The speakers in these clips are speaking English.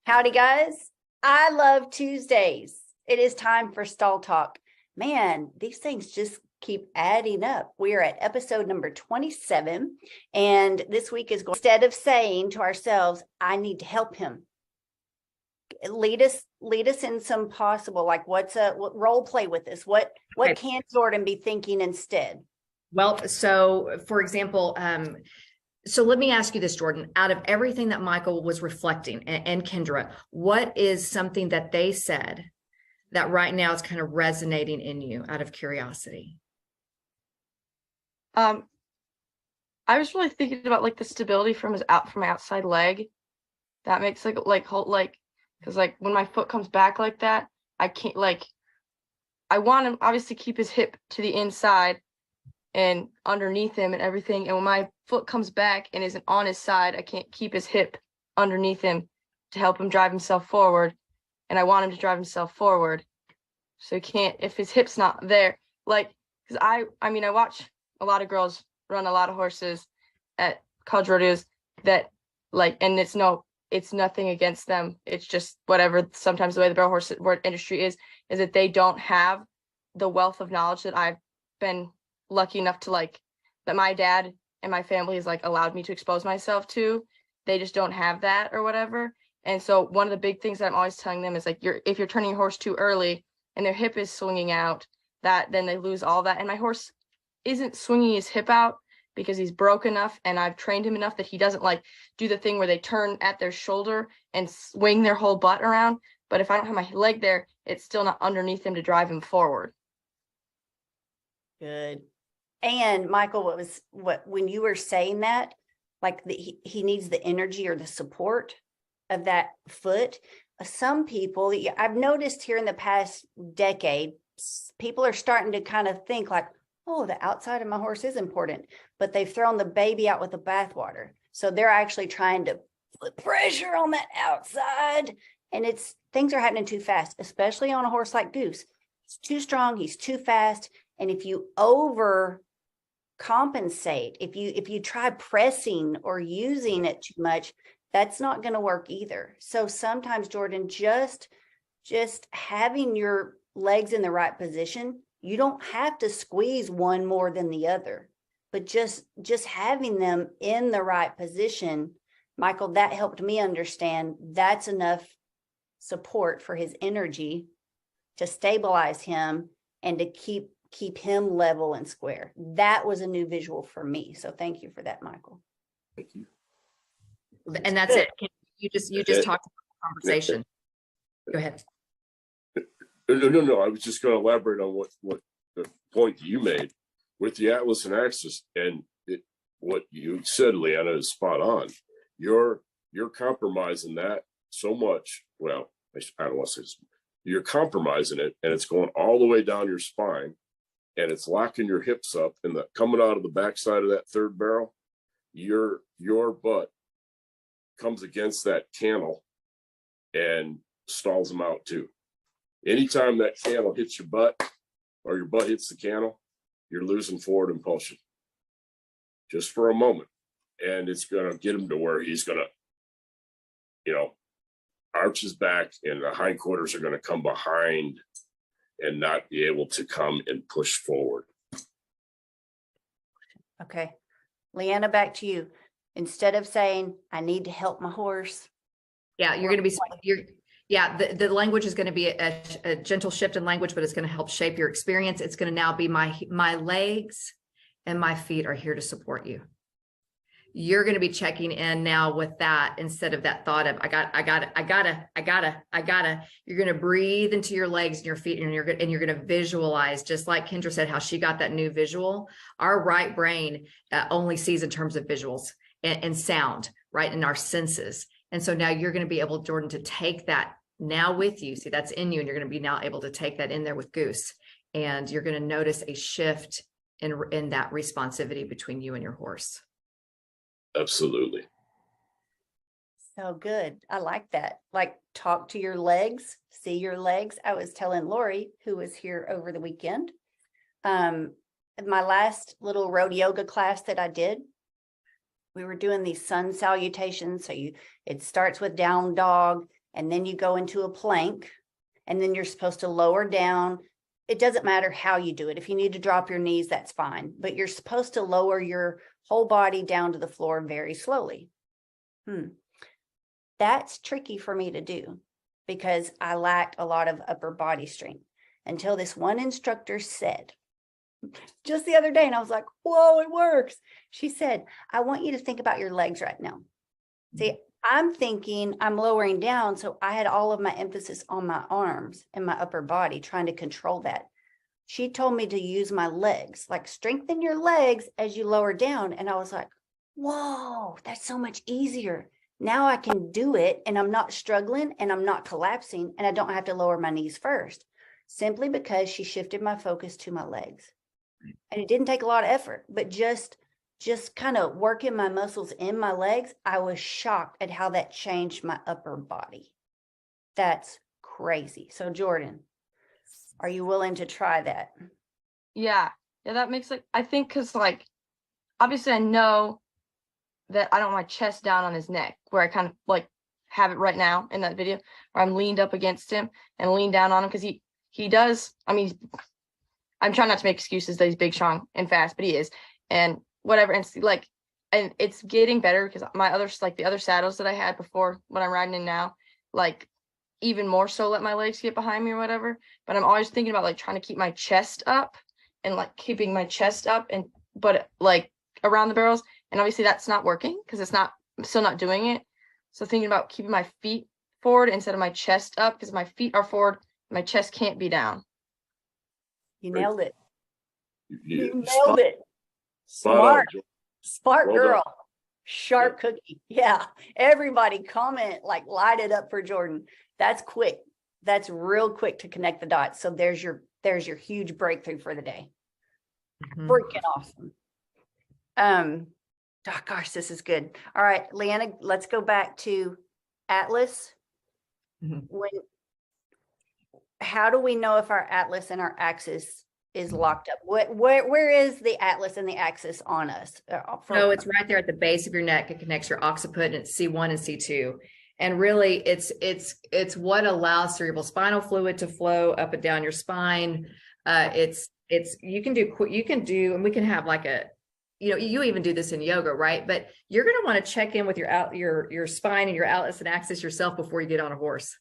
Howdy, guys. I love Tuesdays. It is time for stall talk. Man, these things just keep adding up. We are at episode number 27. And this week is going, instead of saying to ourselves, I need to help him, lead us in some possible, like what role play with this? What Right. can Jordan be thinking instead? Well, so for example, so let me ask you this, Jordan, out of everything that Michael was reflecting and Kendra, what is something that they said that right now is kind of resonating in you out of curiosity? I was really thinking about like the stability from my outside leg. That makes because like when my foot comes back like that, I can't I want him obviously keep his hip to the inside and underneath him and everything. And when my foot comes back and isn't on his side, I can't keep his hip underneath him to help him drive himself forward. And I want him to drive himself forward. So he can't, if his hip's not there, because I watch a lot of girls run a lot of horses at college rodeos that and it's nothing against them. It's just whatever, sometimes the way the barrel horse industry is that they don't have the wealth of knowledge that I've been lucky enough to that my dad and my family has allowed me to expose myself to. They just don't have that or whatever. And so one of the big things that I'm always telling them is if you're turning your horse too early and their hip is swinging out, that then they lose all that. And my horse isn't swinging his hip out because he's broke enough and I've trained him enough that he doesn't do the thing where they turn at their shoulder and swing their whole butt around. But if I don't have my leg there, it's still not underneath him to drive him forward. Good. And Michael, when you were saying that, he needs the energy or the support of that foot. Some people, I've noticed here in the past decade, people are starting to kind of think oh, the outside of my horse is important, but they've thrown the baby out with the bathwater. So they're actually trying to put pressure on that outside, and things are happening too fast, especially on a horse like Goose. He's too strong, he's too fast, and if you overcompensate, if you try pressing or using it too much, that's not going to work either. So sometimes, Jordan, just having your legs in the right position, you don't have to squeeze one more than the other, but just having them in the right position, Michael, that helped me understand that's enough support for his energy to stabilize him and to keep him level and square. That was a new visual for me. So thank you for that, Michael. Thank you. And that's it. You just talked about the conversation. Go ahead. No. I was just going to elaborate on what the point that you made with the Atlas and Axis, and what you said, Leanna, is spot on. You're compromising that so much. Well, I don't want to say this. You're compromising it, and it's going all the way down your spine, and it's locking your hips up, and coming out of the backside of that third barrel, your butt comes against that cantle and stalls them out too. Anytime that cantle hits your butt or your butt hits the cantle, you're losing forward impulsion just for a moment. And it's going to get him to where he's going to, arch his back, and the hindquarters are going to come behind and not be able to come and push forward. Okay. Leanna, back to you. Instead of saying, I need to help my horse. Yeah, you're going to be, the language is going to be a gentle shift in language, but it's going to help shape your experience. It's going to now be my legs and my feet are here to support you. You're going to be checking in now with that instead of that thought of, I gotta. You're going to breathe into your legs and your feet, and you're going to visualize, just like Kendra said, how she got that new visual. Our right brain only sees in terms of visuals and sound, right? In our senses. And so now you're going to be able, Jordan, to take that now with you. See, that's in you. And you're going to be now able to take that in there with Goose. And you're going to notice a shift in that responsivity between you and your horse. Absolutely. So good. I like that. Talk to your legs, see your legs. I was telling Lori, who was here over the weekend, my last little road yoga class that I did, we were doing these sun salutations. So it starts with down dog, and then you go into a plank, and then you're supposed to lower down. It doesn't matter how you do it. If you need to drop your knees, that's fine, but you're supposed to lower your whole body down to the floor very slowly. That's tricky for me to do because I lacked a lot of upper body strength until this one instructor said, just the other day, and I was like, whoa, it works. She said, I want you to think about your legs right now. See, I'm thinking I'm lowering down. So I had all of my emphasis on my arms and my upper body, trying to control that. She told me to use my legs, like strengthen your legs as you lower down. And I was like, whoa, that's so much easier. Now I can do it and I'm not struggling and I'm not collapsing and I don't have to lower my knees first, simply because she shifted my focus to my legs. And it didn't take a lot of effort, but just kind of working my muscles in my legs, I was shocked at how that changed my upper body. That's crazy. So Jordan, are you willing to try that? Yeah, that makes I think because obviously I know that I don't want my chest down on his neck, where I kind of have it right now in that video, where I'm leaned up against him and lean down on him, because he does. I mean, I'm trying not to make excuses that he's big, strong, and fast, but he is, and whatever. And and it's getting better because my other the other saddles that I had before, when I'm riding in now, even more so let my legs get behind me or whatever. But I'm always thinking about trying to keep my chest up and keeping my chest up, and but around the barrels. And obviously that's not working because I'm still not doing it. So thinking about keeping my feet forward instead of my chest up, because my feet are forward, my chest can't be down. You nailed it. You nailed it. Smart. Smart Well girl. done. Sharp cookie. Yeah. Everybody comment, light it up for Jordan. That's quick. That's real quick to connect the dots. So there's your huge breakthrough for the day. Freaking awesome. Oh, gosh, this is good. All right, Leanna, let's go back to Atlas. How do we know if our Atlas and our axis is locked up? Where is the Atlas and the axis on us? So it's right there at the base of your neck. It connects your occiput, and it's C1 and C2. And really it's what allows cerebral spinal fluid to flow up and down your spine. You can do, and we can have you even do this in yoga, right? But you're going to want to check in with your spine and your Atlas and axis yourself before you get on a horse.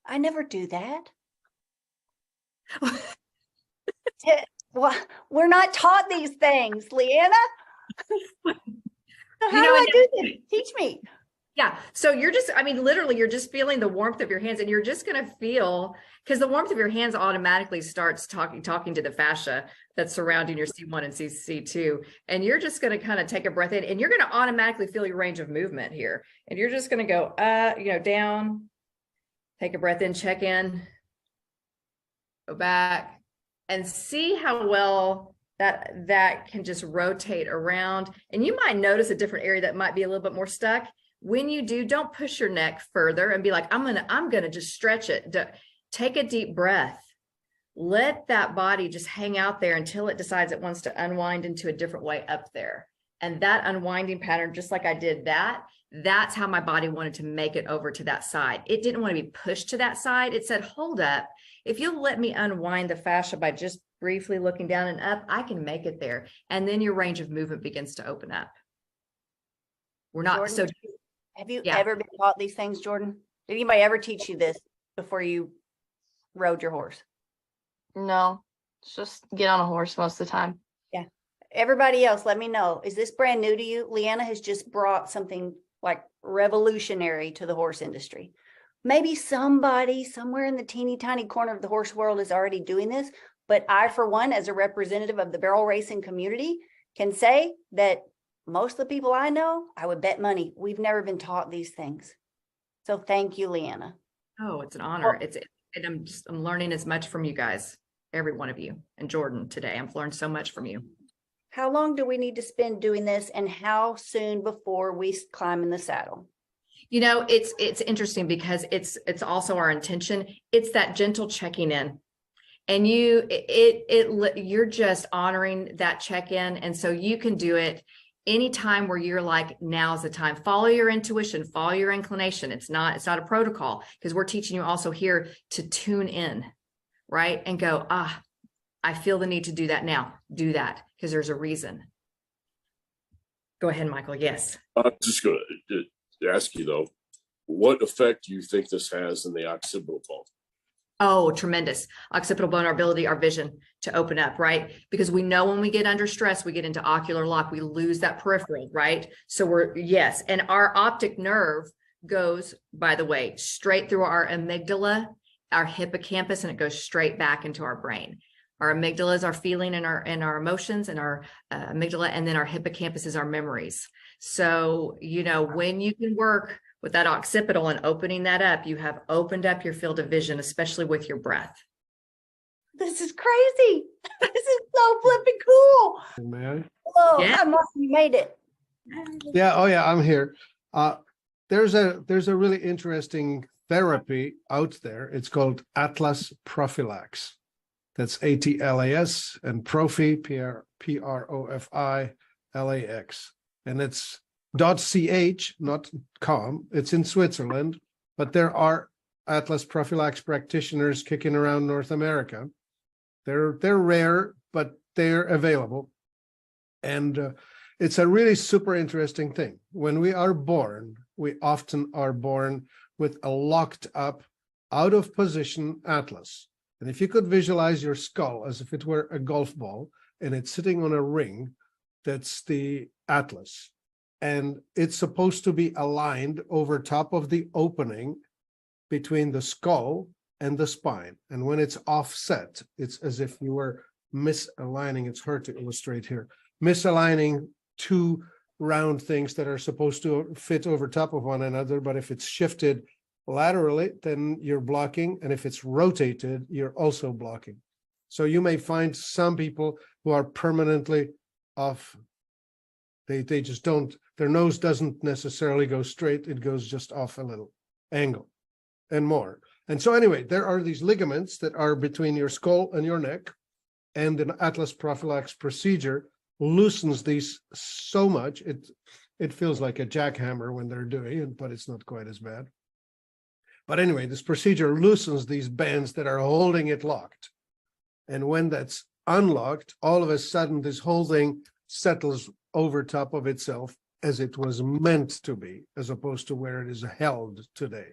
I never do that. Well, we're not taught these things, Leanna. So how do I do this? Teach me. Yeah. So literally you're just feeling the warmth of your hands, and you're just going to feel, because the warmth of your hands automatically starts talking to the fascia that's surrounding your C1 and C2. And you're just going to kind of take a breath in, and you're going to automatically feel your range of movement here. And you're just going to go, down, take a breath in, check in, go back, and see how well that can just rotate around. And you might notice a different area that might be a little bit more stuck. When you do, don't push your neck further and be like, I'm gonna just stretch it. Take a deep breath. Let that body just hang out there until it decides it wants to unwind into a different way up there. And that unwinding pattern, just like I did that's how my body wanted to make it over to that side. It didn't want to be pushed to that side. It said, hold up, if you'll let me unwind the fascia by just briefly looking down and up, I can make it there. And then your range of movement begins to open up. We're not Jordan, have you ever been taught these things, Jordan? Did anybody ever teach you this before you rode your horse? No, it's just get on a horse most of the time. Yeah. Everybody else, let me know. Is this brand new to you? Leanna has just brought something revolutionary to the horse industry. Maybe somebody somewhere in the teeny tiny corner of the horse world is already doing this, but I, for one, as a representative of the barrel racing community, can say that most of the people I know, I would bet money, we've never been taught these things. So thank you, Leanna. Oh, it's an honor. I'm learning as much from you guys, every one of you, and Jordan today. I've learned so much from you. How long do we need to spend doing this, and how soon before we climb in the saddle? It's interesting because it's also our intention. It's that gentle checking in, and you're just honoring that check-in. And so you can do it anytime where you're like, now's the time, follow your intuition, follow your inclination. It's not a protocol, because we're teaching you also here to tune in, right? And go, I feel the need to do that now. Do that because there's a reason. Go ahead, Michael. Yes. I'm just going to ask you though, what effect do you think this has in the occipital bone? Oh, tremendous. Occipital bone, our ability, our vision to open up, right? Because we know when we get under stress, we get into ocular lock, we lose that peripheral, right? So yes. And our optic nerve goes, by the way, straight through our amygdala, our hippocampus, and it goes straight back into our brain. Our amygdala is our feeling and our emotions, and our amygdala, and then our hippocampus is our memories. So, when you can work with that occipital and opening that up, you have opened up your field of vision, especially with your breath. This is crazy. This is so flipping cool. May I? Whoa, Yeah. I'm glad you made it. Yeah. Oh, yeah. I'm here. There's a really interesting therapy out there. It's called Atlas Prophylax. That's ATLAS, and Profi, PROFILAX, and it's .ch, not .com. It's in Switzerland, but there are Atlas Prophylax practitioners kicking around North America. They're rare, but they're available, and it's a really super interesting thing. When we are born, we often are born with a locked up, out of position atlas. And if you could visualize your skull as if it were a golf ball and it's sitting on a ring, that's the atlas. And it's supposed to be aligned over top of the opening between the skull and the spine. And when it's offset, it's as if you were misaligning. It's hard to illustrate here. Misaligning two round things that are supposed to fit over top of one another. But if it's shifted laterally, then you're blocking, and if it's rotated, you're also blocking. So you may find some people who are permanently off. They just don't, their nose doesn't necessarily go straight, it goes just off a little angle and more. And so anyway, there are these ligaments that are between your skull and your neck, and an Atlas Prophylax procedure loosens these so much, it feels like a jackhammer when they're doing it, but it's not quite as bad. But anyway, this procedure loosens these bands that are holding it locked. And when that's unlocked, all of a sudden, this whole thing settles over top of itself as it was meant to be, as opposed to where it is held today.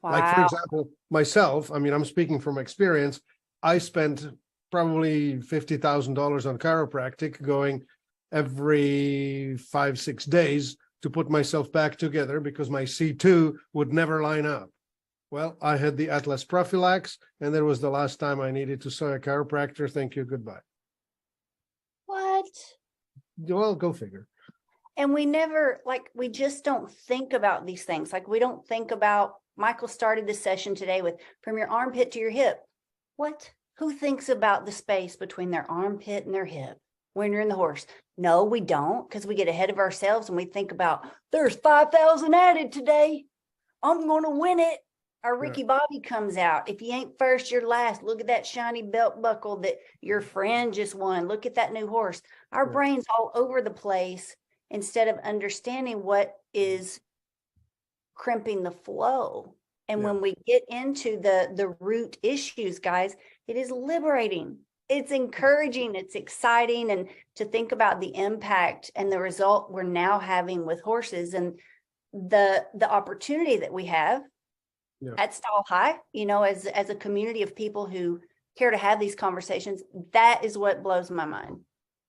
Wow. Like, for example, myself, I mean, I'm speaking from experience. I spent probably $50,000 on chiropractic, going every 5-6 days to put myself back together because my C2 would never line up. Well, I had the Atlas Prophylax, and that was the last time I needed to see a chiropractor. Thank you, goodbye. What? Well, go figure. And we never, we just don't think about these things. We don't think about, Michael started this session today with from your armpit to your hip. What? Who thinks about the space between their armpit and their hip when you're in the horse? No, we don't, because we get ahead of ourselves and we think about, there's 5,000 added today. I'm going to win it. Our Ricky Bobby comes out. If you ain't first, you're last. Look at that shiny belt buckle that your friend just won. Look at that new horse. Our brain's all over the place instead of understanding what is crimping the flow. And when we get into the root issues, guys, it is liberating. It's encouraging, it's exciting, and to think about the impact and the result we're now having with horses, and the opportunity that we have at Stall High, as a community of people who care to have these conversations. That is what blows my mind.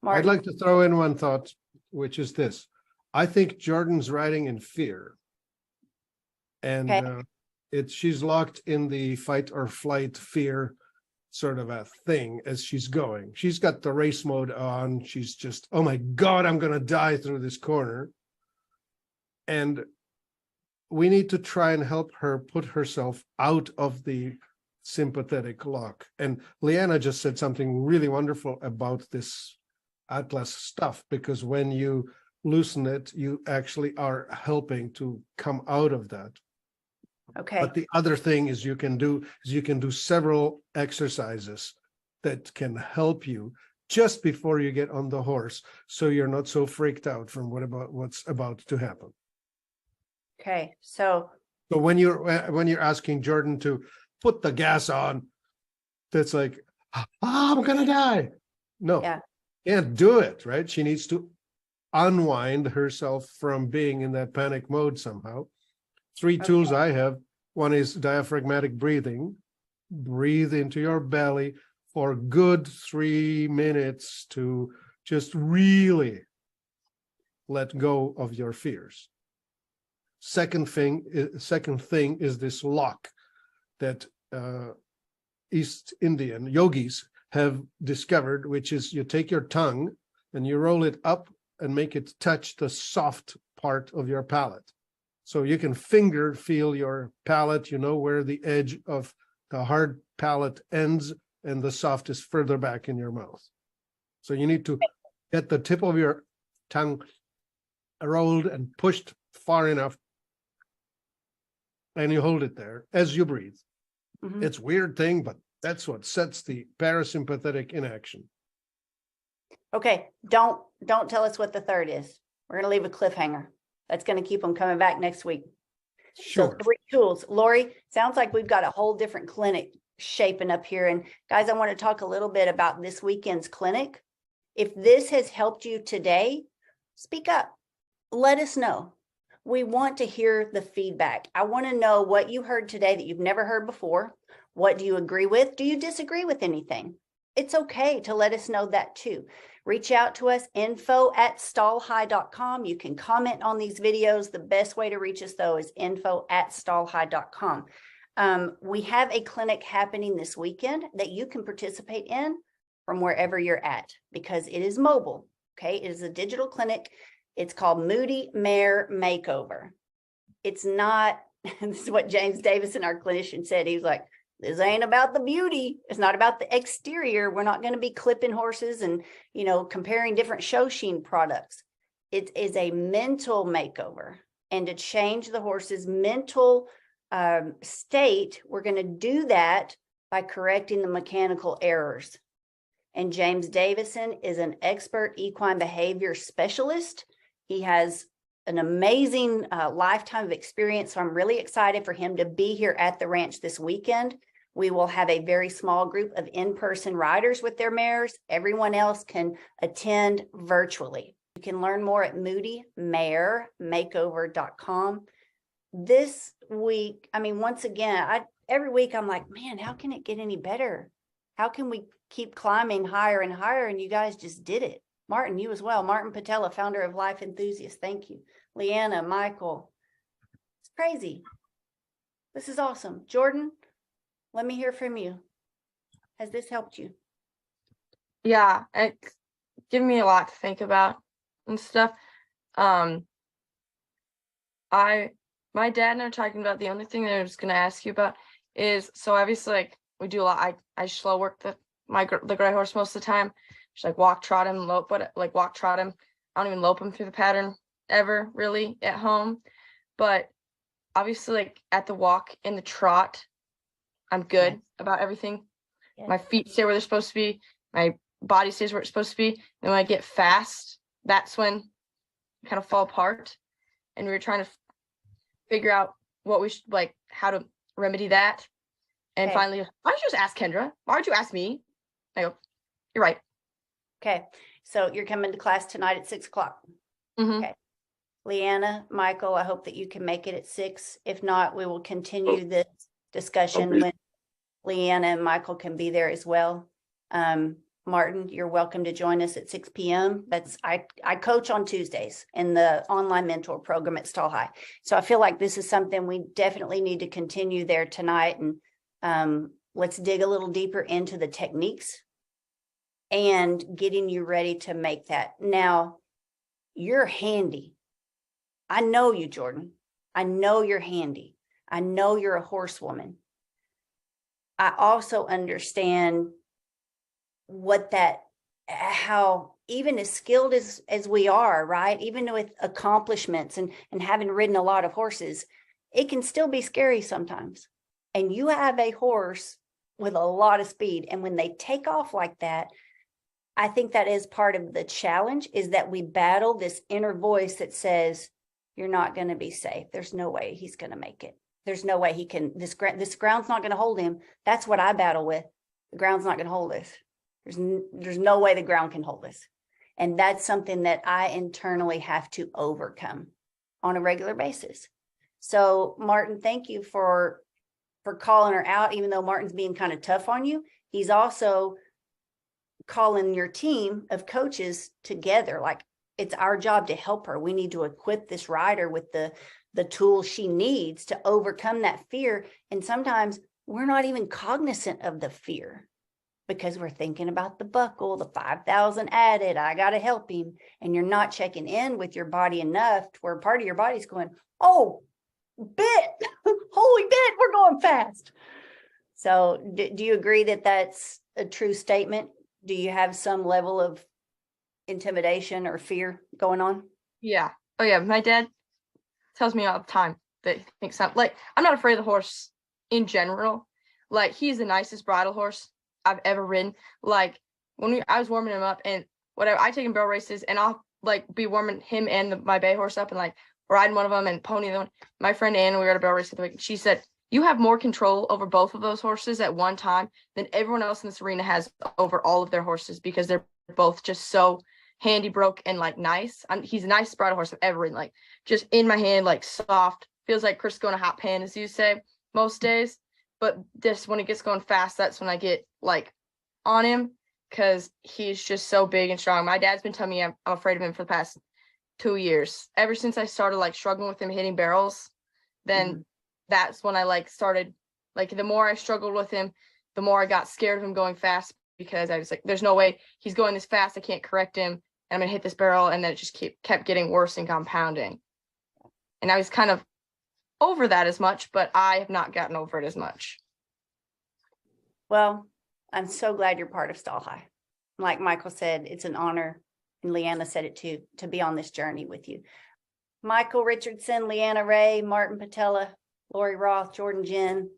Martin? I'd like to throw in one thought, which is this. I think Jordan's riding in fear. And she's locked in the fight or flight fear sort of a thing as she's going. She's got the race mode on. She's just, oh my God, I'm going to die through this corner. And we need to try and help her put herself out of the sympathetic lock. And Leanna just said something really wonderful about this Atlas stuff, because when you loosen it, you actually are helping to come out of that. Okay. But the other thing is you can do several exercises that can help you just before you get on the horse, so you're not so freaked out from what's about to happen. Okay, so So when you're asking Jordan to put the gas on, that's like, I'm gonna die. No, Yeah. can't do it, right? She needs to unwind herself from being in that panic mode somehow. Three tools I have. One is diaphragmatic breathing. Breathe into your belly for a good 3 minutes to just really let go of your fears. Second thing is this lock that East Indian yogis have discovered, which is you take your tongue and you roll it up and make it touch the soft part of your palate. So you can feel your palate, you know where the edge of the hard palate ends and the soft is further back in your mouth. So you need to get the tip of your tongue rolled and pushed far enough, and you hold it there as you breathe. Mhm. It's a weird thing, but that's what sets the parasympathetic in action. Okay, don't tell us what the third is. We're gonna leave a cliffhanger. That's gonna keep them coming back next week. Sure. So 3 tools. Lori, sounds like we've got a whole different clinic shaping up here. And guys, I want to talk a little bit about this weekend's clinic. If this has helped you today, speak up. Let us know. We want to hear the feedback. I want to know what you heard today that you've never heard before. What do you agree with? Do you disagree with anything? It's okay to let us know that too. Reach out to us, info@stallhigh.com. You can comment on these videos. The best way to reach us, though, is info@stallhigh.com. We have a clinic happening this weekend that you can participate in from wherever you're at because it is mobile. Okay, it is a digital clinic. It's called Moody Mare Makeover. It's not, this is what James Davison, our clinician, said. He was like, this ain't about the beauty. It's not about the exterior. We're not going to be clipping horses and, comparing different show sheen products. It is a mental makeover. And to change the horse's mental state, we're going to do that by correcting the mechanical errors. And James Davison is an expert equine behavior specialist. He has an amazing lifetime of experience. So I'm really excited for him to be here at the ranch this weekend. We will have a very small group of in-person riders with their mares. Everyone else can attend virtually. You can learn more at moodymaremakeover.com. This week, once again, every week I'm like, man, how can it get any better? How can we keep climbing higher and higher? And you guys just did it. Martin, you as well. Martin Patella, founder of Life Enthusiast. Thank you. Leanna, Michael. It's crazy. This is awesome. Jordan, let me hear from you. Has this helped you? Yeah, it's given me a lot to think about and stuff. My dad and I are talking about, the only thing that I was gonna ask you about is, so obviously, like, we do a lot. I slow work the gray horse most of the time. Just like walk, trot him, lope, but like walk, trot him. I don't even lope him through the pattern ever really at home. But obviously, like at the walk and the trot, I'm good about everything. Yes. My feet stay where they're supposed to be. My body stays where it's supposed to be. And when I get fast, that's when I kind of fall apart. And we were trying to figure out what we should, like, how to remedy that. And finally, why don't you just ask Kendra? Why would you ask me? I go, you're right. Okay. So you're coming to class tonight at 6:00. Mm-hmm. Okay. Leanna, Michael, I hope that you can make it at 6. If not, we will continue this discussion when Leanna and Michael can be there as well. Martin, you're welcome to join us at 6 p.m. I coach on Tuesdays in the online mentor program at Stall High. So I feel like this is something we definitely need to continue there tonight. And let's dig a little deeper into the techniques and getting you ready to make that. Now, you're handy. I know you, Jordan. I know you're handy. I know you're a horsewoman. I also understand how even as skilled as we are, right? Even with accomplishments and having ridden a lot of horses, it can still be scary sometimes. And you have a horse with a lot of speed. And when they take off like that, I think that is part of the challenge, is that we battle this inner voice that says, you're not going to be safe. There's no way he's going to make it. There's no way he can, this ground's not going to hold him. That's what I battle with. The ground's not going to hold us. There's no way the ground can hold us. And that's something that I internally have to overcome on a regular basis. So Martin, thank you for calling her out, even though Martin's being kind of tough on you. He's also calling your team of coaches together. Like, it's our job to help her. We need to equip this rider with the tools she needs to overcome that fear. And sometimes we're not even cognizant of the fear because we're thinking about the buckle, the 5,000 added, I got to help him. And you're not checking in with your body enough to where part of your body's going, oh, bit, holy bit, we're going fast. So do you agree that that's a true statement? Do you have some level of intimidation or fear going on? Yeah. Oh yeah. My dad tells me all the time that he thinks I'm not afraid of the horse in general. Like, he's the nicest bridle horse I've ever ridden. Like, when I was warming him up and whatever, I take him barrel races and I'll like be warming him and my bay horse up and like riding one of them and pony the one. My friend Anne, we were at a barrel race the week. She said, you have more control over both of those horses at one time than everyone else in this arena has over all of their horses, because they're both just so handy broke and like nice. He's the nicest bridle horse I've ever ridden. Like, just in my hand, like soft, feels like Chris going a hot pan, as you say, most days. But this, when it gets going fast, that's when I get like on him, because he's just so big and strong. My dad's been telling me I'm afraid of him for the past 2 years. Ever since I started like struggling with him hitting barrels, then that's when I like started, like, the more I struggled with him, the more I got scared of him going fast, because I was like, there's no way he's going this fast. I can't correct him. And I'm going to hit this barrel. And then it just kept getting worse and compounding. And I was kind of over that as much, but I have not gotten over it as much. Well, I'm so glad you're part of Stall High. Like Michael said, it's an honor, and Leanna said it too, to be on this journey with you. Michael Richardson, Leanna Ray, Martin Patella, Lori Roth, Jordan Jen.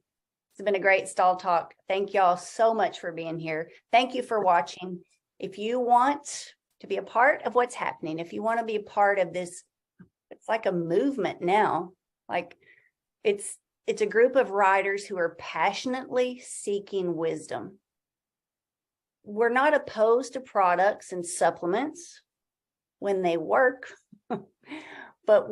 It's been a great stall talk. Thank y'all so much for being here. Thank you for watching. If you want to be a part of what's happening, if you want to be a part of this, it's like a movement now. Like, it's a group of riders who are passionately seeking wisdom. We're not opposed to products and supplements when they work. But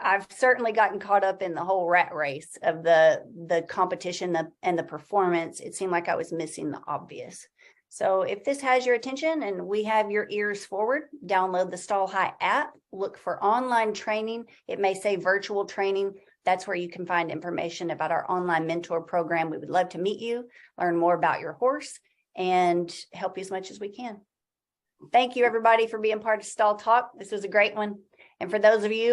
I've certainly gotten caught up in the whole rat race of the competition and the performance. It seemed like I was missing the obvious. So if this has your attention and we have your ears forward, download the Stall High app, look for online training. It may say virtual training. That's where you can find information about our online mentor program. We would love to meet you, learn more about your horse, and help you as much as we can. Thank you, everybody, for being part of Stall Talk. This was a great one. And for those of you